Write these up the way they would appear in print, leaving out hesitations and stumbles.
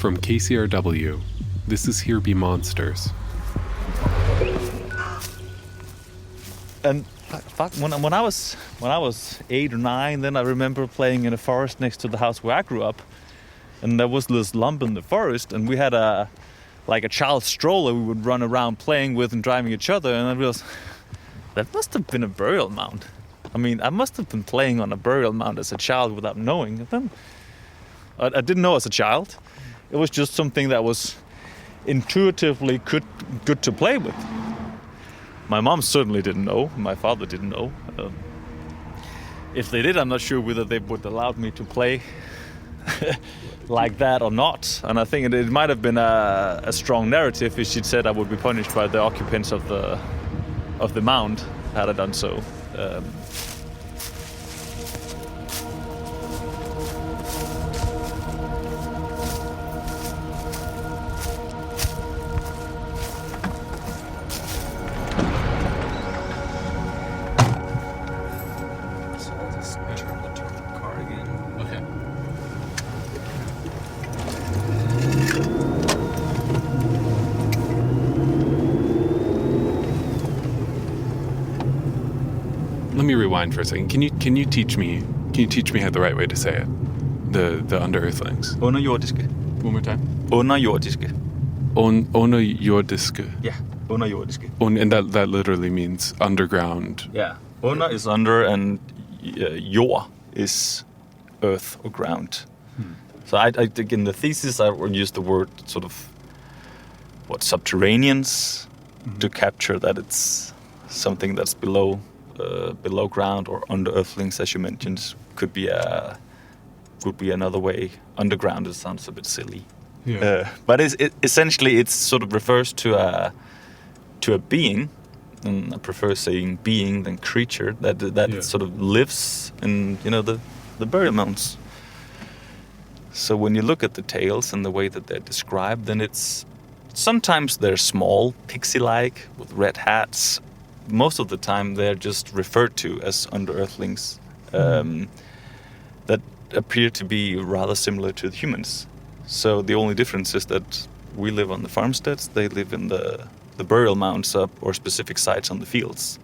From KCRW, this is Here Be Monsters. And when I was 8 or 9, then I remember playing in a forest next to the house where I grew up, and there was this lump in the forest, and we had a child stroller we would run around playing with and driving each other, and I realized that must have been a burial mound. I mean, I must have been playing on a burial mound as a child without knowing. And then I didn't know as a child. It was just something that was intuitively good to play with. My mom certainly didn't know. My father didn't know. If they did, I'm not sure whether they would allow me to play like that or not. And I think it might have been a strong narrative if she'd said I would be punished by the occupants of the mound had I done so. Let me rewind for a second. Can you teach me how the right way to say it? The Underearthlings. Underjordiske. One more time. Underjordiske. Underjordiske. Yeah, underjordiske. And that literally means underground. Yeah. Under is under, and jord is earth or ground. So I think in the thesis I would use the word sort of subterraneans to capture that it's something that's below ground, or underearthlings, as you mentioned, could be another way. Underground, it sounds a bit silly. Yeah. But essentially it sort of refers to a being, and I prefer saying being than creature, that sort of lives in the burial mounds. So when you look at the tales and the way that they're described, then sometimes they're small, pixie-like, with red hats. Most of the time they're just referred to as underearthlings that appear to be rather similar to the humans. So the only difference is that we live on the farmsteads, they live in the burial mounds or specific sites on the fields.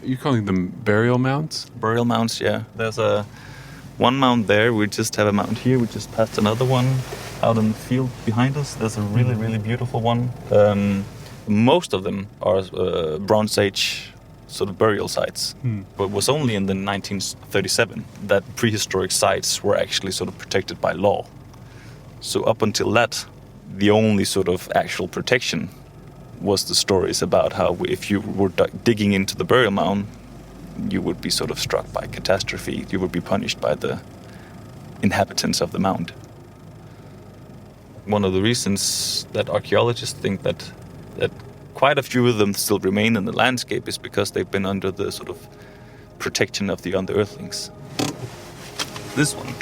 You're calling them burial mounds? Burial mounds, yeah. There's one mound there. We just have a mound here. We just passed another one out in the field behind us. There's a really, really beautiful one. Most of them are Bronze Age sort of burial sites. But it was only in the 1937 that prehistoric sites were actually sort of protected by law. So up until that, the only sort of actual protection was the stories about how if you were digging into the burial mound, you would be sort of struck by catastrophe. You would be punished by the inhabitants of the mound. One of the reasons that archaeologists think that quite a few of them still remain in the landscape is because they've been under the sort of protection of the Underearthlings. This one,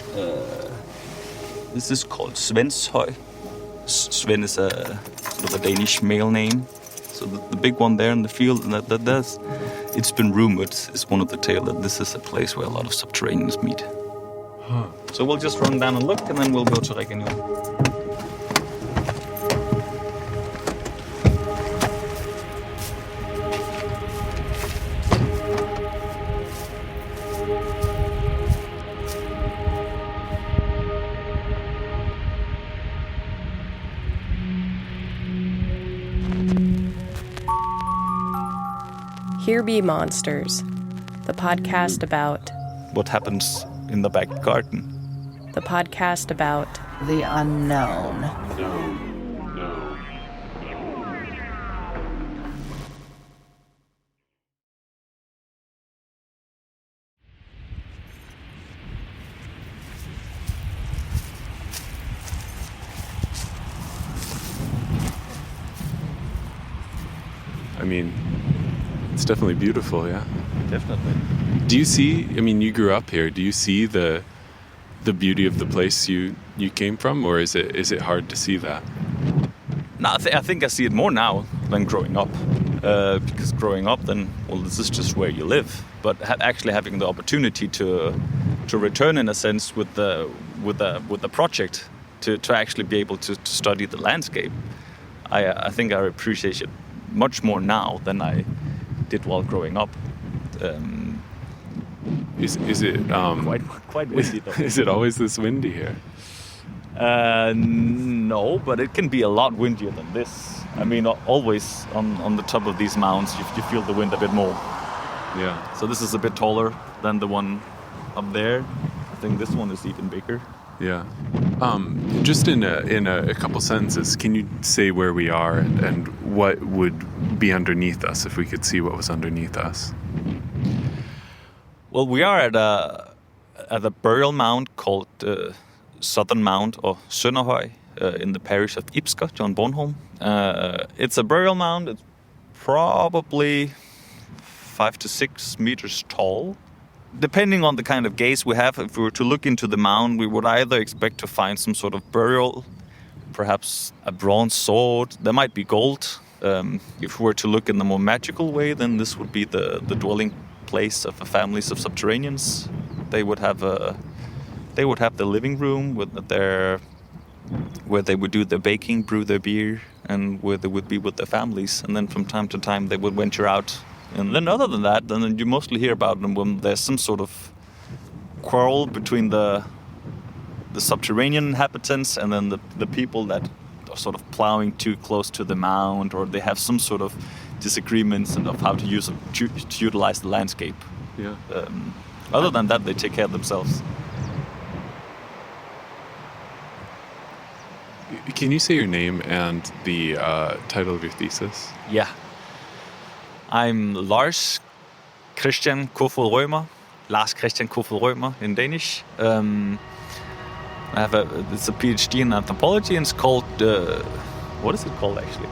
this is called Svenshøj. Sven is a sort of a Danish male name. So the big one there in the field, and it's been rumored, is one of the tale that this is a place where a lot of subterraneans meet. Huh. So we'll just run down and look, and then we'll go to Regenjord. Here Be Monsters, the podcast about what happens in the back garden. The podcast about the unknown. No. I mean, it's definitely beautiful, yeah? Definitely. Do you see, I mean, you grew up here, do you see the beauty of the place you came from, or is it hard to see that? No, I think I see it more now than growing up. Because growing up, then, well, this is just where you live. But actually having the opportunity to return, in a sense, with the project to actually be able to study the landscape. I think I appreciate it much more now than I did while growing up. Is it Quite windy though. is it always this windy here? No, but it can be a lot windier than this. I mean, always on the top of these mounds, you feel the wind a bit more. Yeah. So this is a bit taller than the one up there. I think this one is even bigger. Yeah. Just in a couple sentences, can you say where we are and what would be underneath us if we could see what was underneath us? Well, we are at a burial mound called Southern Mound or Sønderhøj in the parish of Ibsker, John Bornholm. It's a burial mound. It's probably 5 to 6 meters tall. Depending on the kind of gaze we have, if we were to look into the mound, we would either expect to find some sort of burial, perhaps a bronze sword. There might be gold. If we were to look in the more magical way, then this would be the dwelling place of the families of subterraneans. They would have the living room where they would do their baking, brew their beer, and where they would be with their families. And then from time to time they would venture out. And then other than that, then you mostly hear about them when there's some sort of quarrel between the subterranean inhabitants and then the people that are sort of plowing too close to the mound, or they have some sort of disagreements of how to utilize the landscape. Yeah. Other than that, they take care of themselves. Can you say your name and the title of your thesis? Yeah. I'm Lars Christian Kofod Rømer. Lars Christian Kofod Rømer in Danish. It's a PhD in anthropology, and it's called what is it called actually?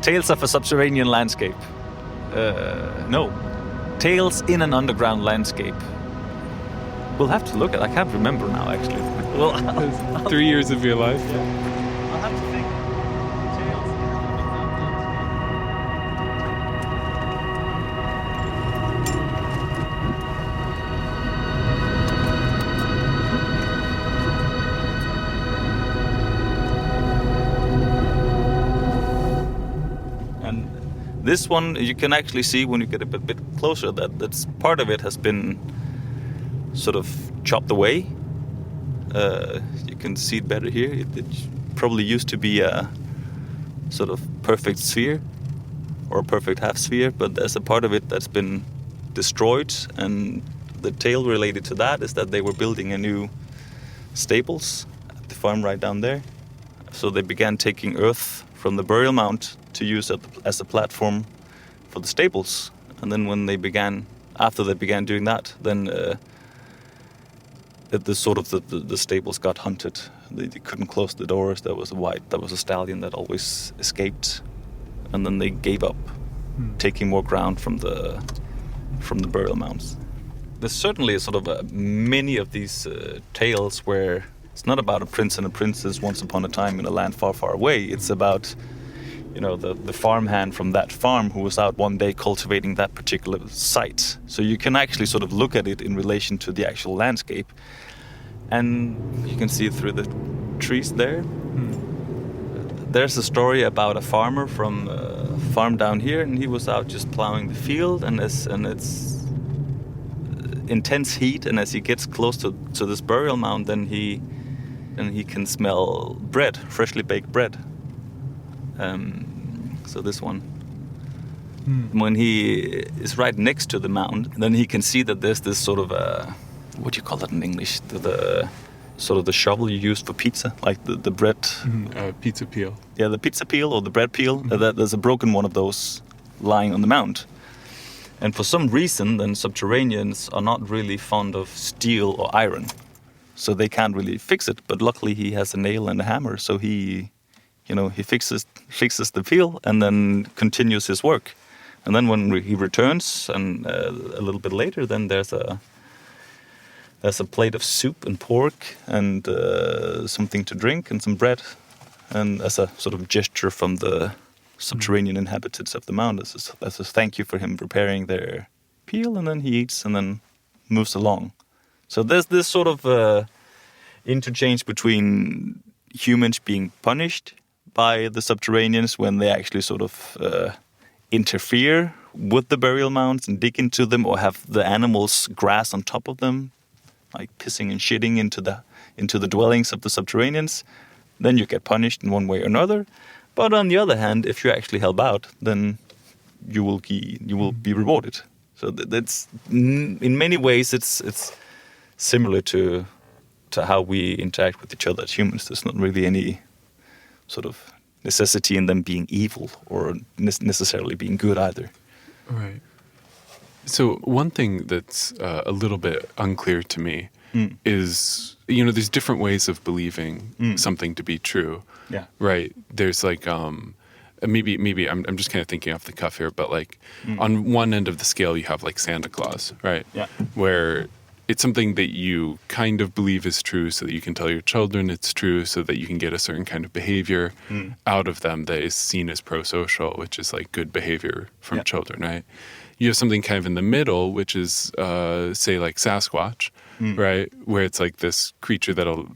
Tales of a Subterranean Landscape. No, Tales in an Underground Landscape. We'll have to look at. I can't remember now actually. Well, 3 years of your life. I'll have to think. Tales in an Underground landscape. And this one, you can actually see when you get a bit closer that's part of it has been sort of chopped away. You can see it better here. It probably used to be a sort of perfect sphere or a perfect half sphere, but there's a part of it that's been destroyed, and the tale related to that is that they were building a new stables at the farm right down there. So they began taking earth from the burial mound to use it as a platform for the stables. And then after they began doing that, then the stables got hunted. They couldn't close the doors. There was a stallion that always escaped, and then they gave up, taking more ground from the burial mounds. There's certainly many of these tales where it's not about a prince and a princess once upon a time in a land far, far away. It's about the farmhand from that farm who was out one day cultivating that particular site. So you can actually sort of look at it in relation to the actual landscape. And you can see it through the trees there. There's a story about a farmer from a farm down here, and he was out just plowing the field, and it's intense heat, and as he gets close to this burial mound, then he can smell bread, freshly baked bread. So this one. When he is right next to the mound, then he can see that there's this sort of what do you call that in English? The sort of the shovel you use for pizza, like the bread. Pizza peel. Yeah, the pizza peel or the bread peel. There's a broken one of those lying on the mound. And for some reason, then subterraneans are not really fond of steel or iron, so they can't really fix it. But luckily, he has a nail and a hammer, so he fixes the peel and then continues his work. And then when he returns, and a little bit later, then there's a plate of soup and pork and something to drink and some bread, and as a sort of gesture from the subterranean inhabitants of the mound, as a thank you for him preparing their peel, and then he eats and then moves along. So there's this sort of interchange between humans being punished by the subterraneans when they actually sort of interfere with the burial mounds and dig into them, or have the animals grass on top of them, like pissing and shitting into the dwellings of the subterraneans. Then you get punished in one way or another. But on the other hand, if you actually help out, then you will be rewarded. So that's in many ways it's similar to how we interact with each other as humans. There's not really any sort of necessity in them being evil or necessarily being good either. Right. So one thing that's a little bit unclear to me is, there's different ways of believing something to be true. Yeah. Right. There's like, maybe I'm just kind of thinking off the cuff here, but like on one end of the scale, you have like Santa Claus, right? Yeah. Where it's something that you kind of believe is true so that you can tell your children it's true, so that you can get a certain kind of behavior out of them that is seen as pro-social, which is like good behavior from children, right? You have something kind of in the middle, which is, say, like Sasquatch, right? Where it's like this creature that'll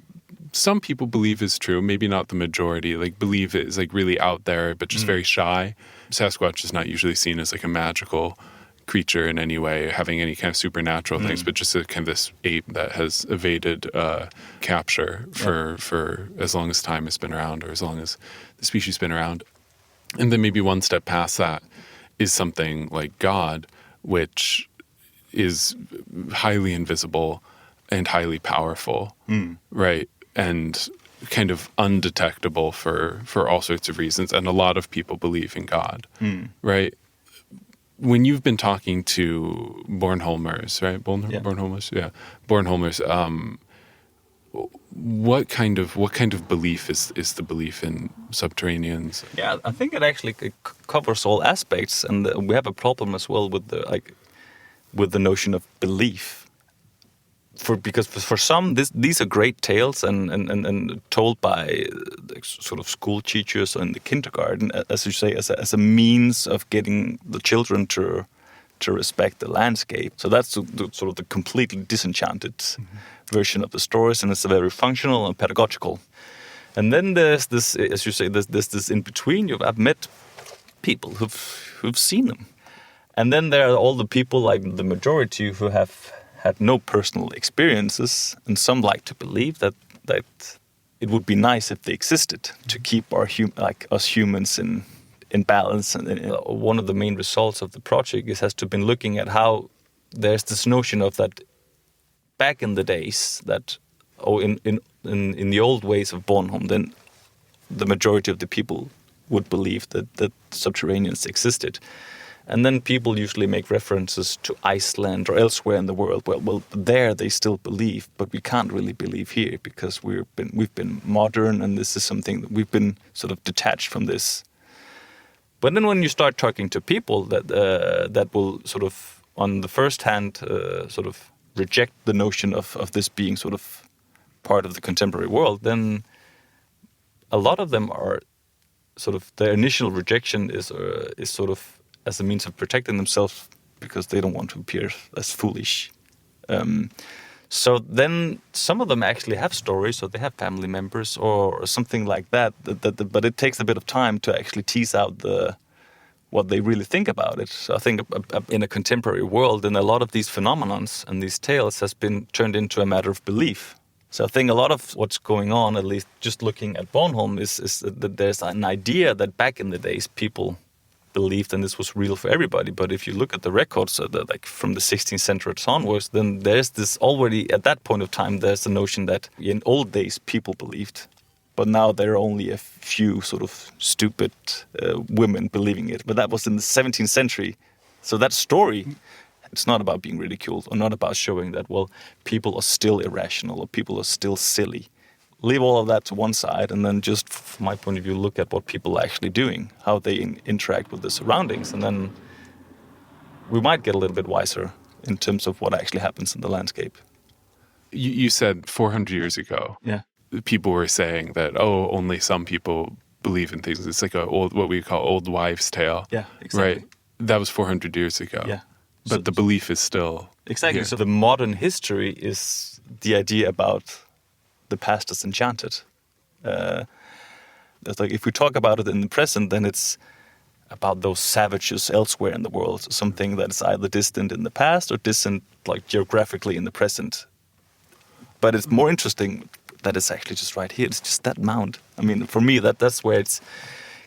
some people believe is true, maybe not the majority, like believe it is like really out there, but just very shy. Sasquatch is not usually seen as like a magical creature in any way, having any kind of supernatural things, but just a kind of this ape that has evaded capture for as long as time has been around, or as long as the species has been around. And then maybe one step past that is something like God, which is highly invisible and highly powerful, right? And kind of undetectable for all sorts of reasons. And a lot of people believe in God, right? When you've been talking to Bornholmers, right? Bornholmers, yeah. Bornholmers, what kind of belief is the belief in subterraneans? Yeah, I think it actually covers all aspects, and we have a problem as well with the notion of belief. Because for some, these are great tales and told by sort of school teachers in the kindergarten, as you say, as a means of getting the children to respect the landscape. So that's sort of the completely disenchanted version of the stories, and it's very functional and pedagogical. And then there's this, as you say, there's this in between. I've met people who've seen them, and then there are all the people, like the majority, who have had no personal experiences, and some like to believe that it would be nice if they existed to keep us humans in balance. And one of the main results of the project has to been looking at how there's this notion of that back in the days that in the old ways of Bornholm, then the majority of the people would believe that subterraneans existed. And then people usually make references to Iceland or elsewhere in the world. Well, there they still believe, but we can't really believe here because we've been modern, and this is something that we've been sort of detached from this. But then when you start talking to people that will sort of, on the first hand, sort of reject the notion of this being sort of part of the contemporary world, then a lot of them are sort of, their initial rejection is sort of as a means of protecting themselves because they don't want to appear as foolish. So then some of them actually have stories, or they have family members or something like that, but it takes a bit of time to actually tease out what they really think about it. So I think in a contemporary world, then a lot of these phenomenons and these tales has been turned into a matter of belief. So I think a lot of what's going on, at least just looking at Bornholm, is that there's an idea that back in the days people believed and this was real for everybody. But if you look at the records like from the 16th century onwards, then there's this already, at that point of time, there's the notion that in old days people believed. But now there are only a few sort of stupid women believing it. But that was in the 17th century. So that story, it's not about being ridiculed or not about showing that, well, people are still irrational or people are still silly. Leave all of that to one side, and then just, from my point of view, look at what people are actually doing, how they interact with the surroundings, and then we might get a little bit wiser in terms of what actually happens in the landscape. You said 400 years ago, people were saying that, only some people believe in things. It's like what we call old wives' tale. Yeah, exactly. Right? That was 400 years ago. Yeah. But the belief is still... Exactly. Here. So the modern history is the idea about the past is enchanted. That's like if we talk about it in the present, then it's about those savages elsewhere in the world, something that is either distant in the past or distant like geographically in the present. But it's more interesting that it's actually just right here. It's just that mound. I mean, for me, that's where it's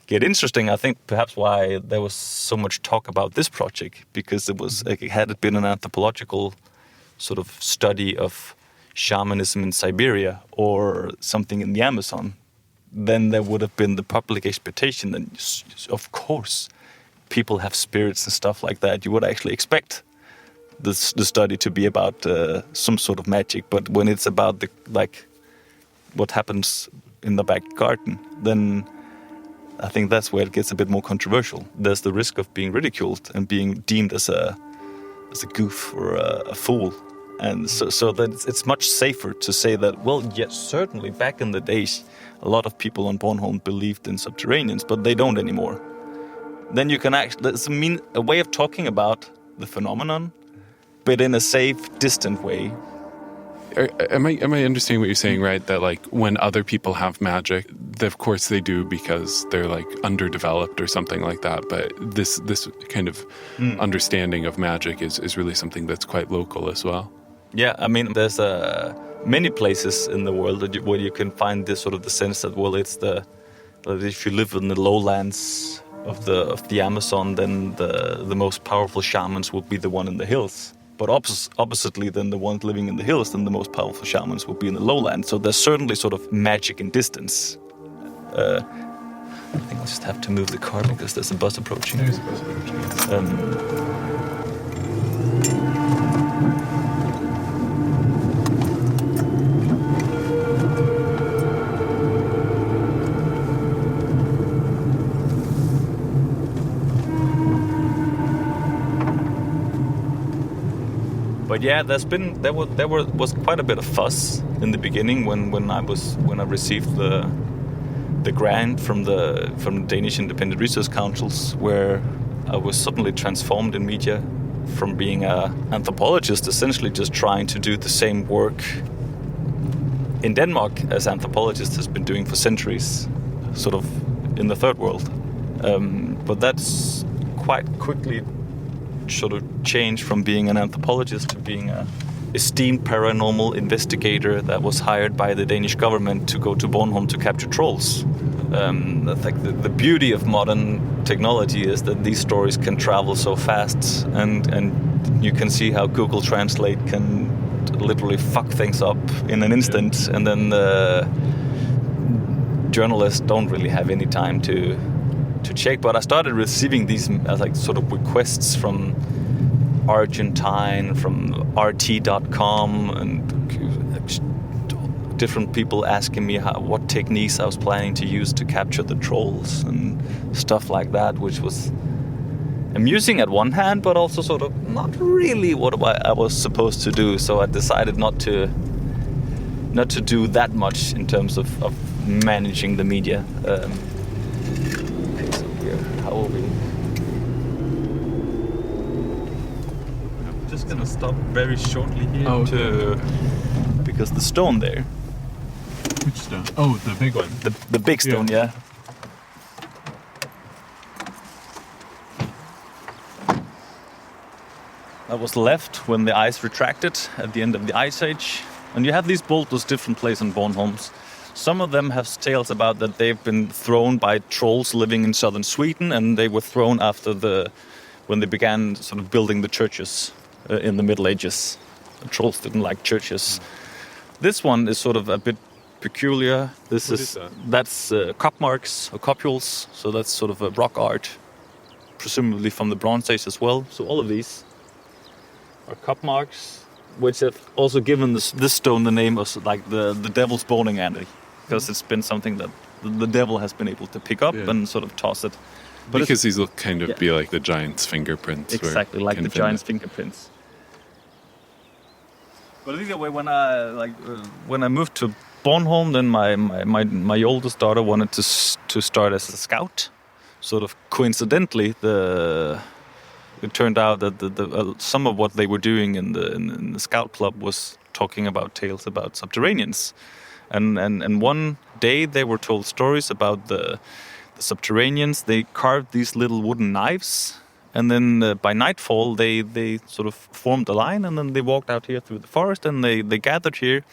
get interesting. I think perhaps why there was so much talk about this project, because it was like, had it been an anthropological sort of study of shamanism in Siberia or something in the Amazon, then there would have been the public expectation that, of course, people have spirits and stuff like that. You would actually expect the study to be about some sort of magic. But when it's about what happens in the back garden, then I think that's where it gets a bit more controversial. There's the risk of being ridiculed and being deemed as a goof or a fool. And so that it's much safer to say that, well, yes, certainly back in the days, a lot of people on Bornholm believed in subterraneans, but they don't anymore. Then you can that's a way of talking about the phenomenon, but in a safe, distant way. Am I understanding what you're saying, right? That like when other people have magic, of course they do because they're like underdeveloped or something like that. But this kind of understanding of magic is really something that's quite local as well. Yeah, I mean, there's many places in the world where you can find this sort of the sense that, well, it's that if you live in the lowlands of the Amazon, then the most powerful shamans will be the one in the hills. But oppositely, then the ones living in the hills, then the most powerful shamans will be in the lowlands. So there's certainly sort of magic in distance. I think I'll just have to move the car because there's a bus approaching. There's a bus approaching. But yeah, there was quite a bit of fuss in the beginning when I received the grant from the Danish Independent Research Councils, where I was suddenly transformed in media from being an anthropologist, essentially just trying to do the same work in Denmark as anthropologists has been doing for centuries, sort of in the third world. But that's quite quickly sort of changed from being an anthropologist to being an esteemed paranormal investigator that was hired by the Danish government to go to Bornholm to capture trolls. I think the beauty of modern technology is that these stories can travel so fast, and you can see how Google Translate can literally fuck things up in an instant, and then the journalists don't really have any time to check. But I started receiving these like sort of requests from Argentine, from RT.com, and different people asking me what techniques I was planning to use to capture the trolls and stuff like that, which was amusing at one hand, but also sort of not really what I was supposed to do. So I decided not to do that much in terms of managing the media. How are we? I'm just gonna stop very shortly here because the stone there. Which stone? Oh, the big one. The big stone, yeah. That was left when the ice retracted at the end of the Ice Age. And you have these boulders different places in Bornholm. Some of them have tales about that they've been thrown by trolls living in southern Sweden, and they were thrown when they began sort of building the churches in the Middle Ages. The trolls didn't like churches. This one is sort of a bit peculiar. That's cup marks or copules, so that's sort of a rock art, presumably from the Bronze Age as well. So all of these are cup marks, which have also given this stone the name of like the devil's bowling alley, because it's been something that the devil has been able to pick up and sort of toss it. But because these look kind of be like the giant's fingerprints. Exactly, like the giant's fingerprints. But either way, when I moved to Bornholm, then my oldest daughter wanted to start as a scout. Sort of coincidentally, it turned out that some of what they were doing in the scout club was talking about tales about subterraneans, And one day they were told stories about the subterraneans. They carved these little wooden knives, and then by nightfall they sort of formed a line, and then they walked out here through the forest, and they gathered here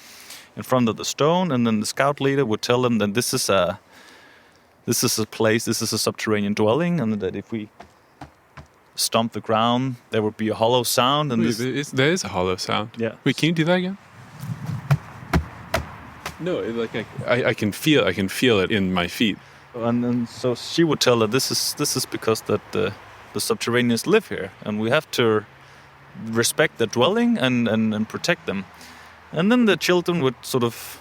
in front of the stone, and then the scout leader would tell them that this is a place, this is a subterranean dwelling, and that if we stomp the ground, there would be a hollow sound. And There is a hollow sound. Yeah. Wait, can you do that again? No, I can feel it in my feet. And so she would tell her this is because that the subterraneans live here, and we have to respect their dwelling and protect them. And then the children would sort of,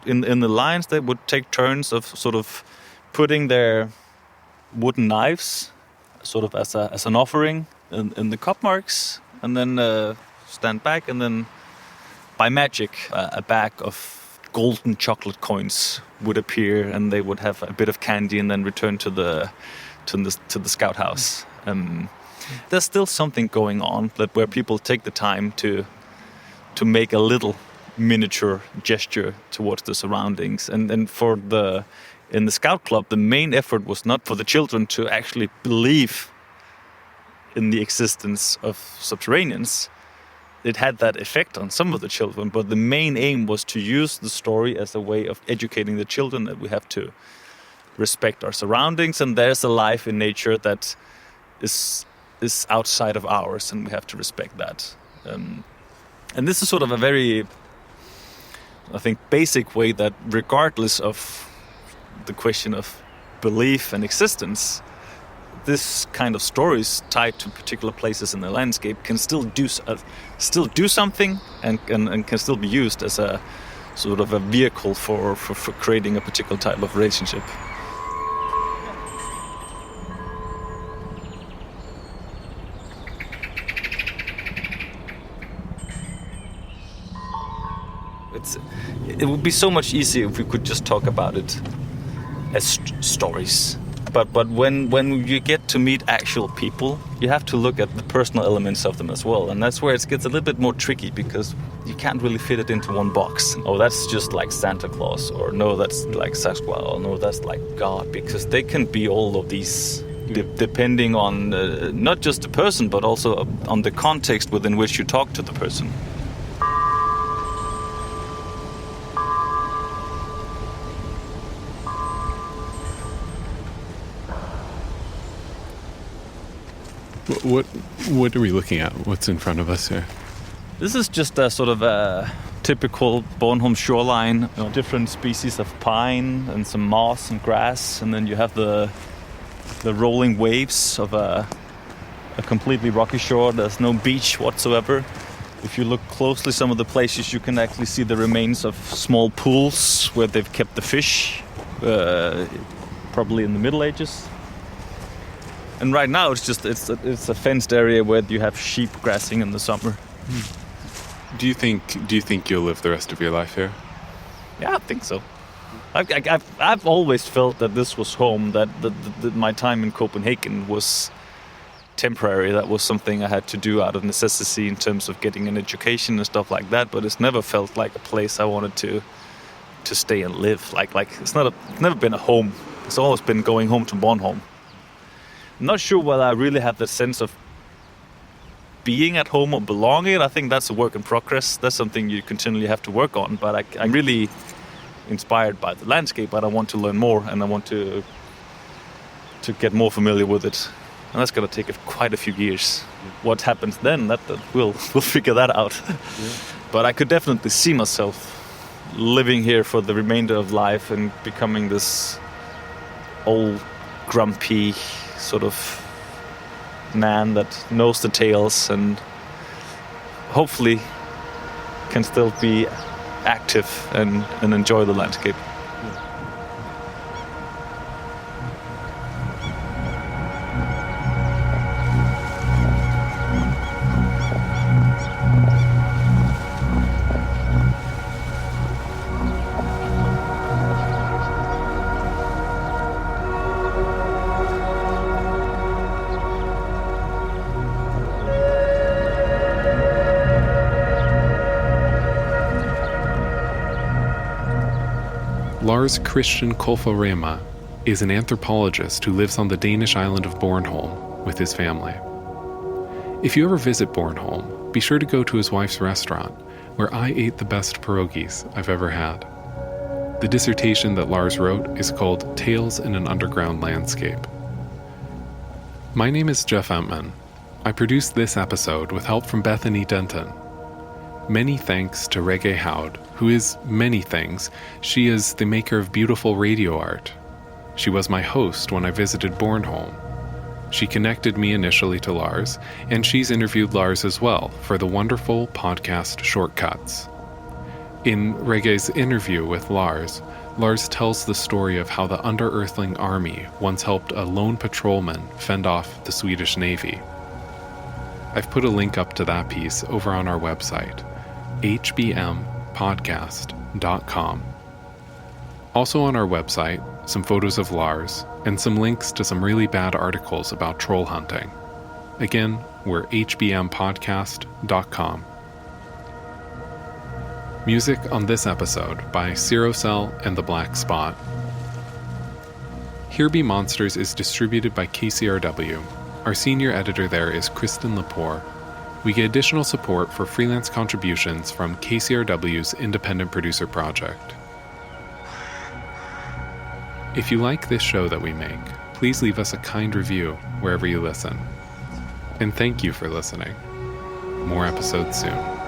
in the lines, they would take turns of sort of putting their wooden knives sort of as an offering in the cup marks, and then stand back, and then by magic a bag of golden chocolate coins would appear, and they would have a bit of candy, and then return to the scout house. There's still something going on where people take the time to make a little miniature gesture towards the surroundings, and then in the scout club, the main effort was not for the children to actually believe in the existence of subterraneans. It had that effect on some of the children, but the main aim was to use the story as a way of educating the children that we have to respect our surroundings, and there's a life in nature that is outside of ours, and we have to respect that. And this is sort of a very, I think, basic way that, regardless of the question of belief and existence, this kind of stories tied to particular places in the landscape can still do something, and can still be used as a sort of a vehicle for creating a particular type of relationship. It would be so much easier if we could just talk about it as stories. But when you get to meet actual people, you have to look at the personal elements of them as well. And that's where it gets a little bit more tricky, because you can't really fit it into one box. Oh, that's just like Santa Claus, or no, that's like Sasquatch, or no, that's like God, because they can be all of these depending on not just the person, but also on the context within which you talk to the person. What are we looking at? What's in front of us here? This is just a sort of a typical Bornholm shoreline. Different species of pine and some moss and grass, and then you have the rolling waves of a completely rocky shore. There's no beach whatsoever. If you look closely, some of the places you can actually see the remains of small pools where they've kept the fish, probably in the Middle Ages. And right now it's a fenced area where you have sheep grazing in the summer. Do you think you'll live the rest of your life here? Yeah, I think so. I've always felt that this was home. That my time in Copenhagen was temporary. That was something I had to do out of necessity in terms of getting an education and stuff like that. But it's never felt like a place I wanted to stay and live. Like it's never been a home. It's always been going home to Bornholm. I'm not sure whether I really have the sense of being at home or belonging. I think that's a work in progress. That's something you continually have to work on. But I'm really inspired by the landscape, but I want to learn more, and I want to get more familiar with it. And that's going to take quite a few years. What happens then, that we'll figure that out. Yeah. But I could definitely see myself living here for the remainder of life and becoming this old, grumpy sort of man that knows the tales and hopefully can still be active and enjoy the landscape. Lars Christian Kolfarema is an anthropologist who lives on the Danish island of Bornholm with his family. If you ever visit Bornholm, be sure to go to his wife's restaurant, where I ate the best pierogies I've ever had. The dissertation that Lars wrote is called Tales in an Underground Landscape. My name is Jeff Entman. I produced this episode with help from Bethany Denton. Many thanks to Reggae Howd, who is many things. She is the maker of beautiful radio art. She was my host when I visited Bornholm. She connected me initially to Lars, and she's interviewed Lars as well for the wonderful podcast Shortcuts. In Reggae's interview with Lars tells the story of how the Underearthling army once helped a lone patrolman fend off the Swedish Navy. I've put a link up to that piece over on our website, HBMpodcast.com. Also on our website, some photos of Lars and some links to some really bad articles about troll hunting. Again, we're HBMpodcast.com. Music on this episode by Cirocell and the Black Spot. Here Be Monsters is distributed by KCRW. Our senior editor there is Kristen Lepore. We get additional support for freelance contributions from KCRW's Independent Producer Project. If you like this show that we make, please leave us a kind review wherever you listen. And thank you for listening. More episodes soon.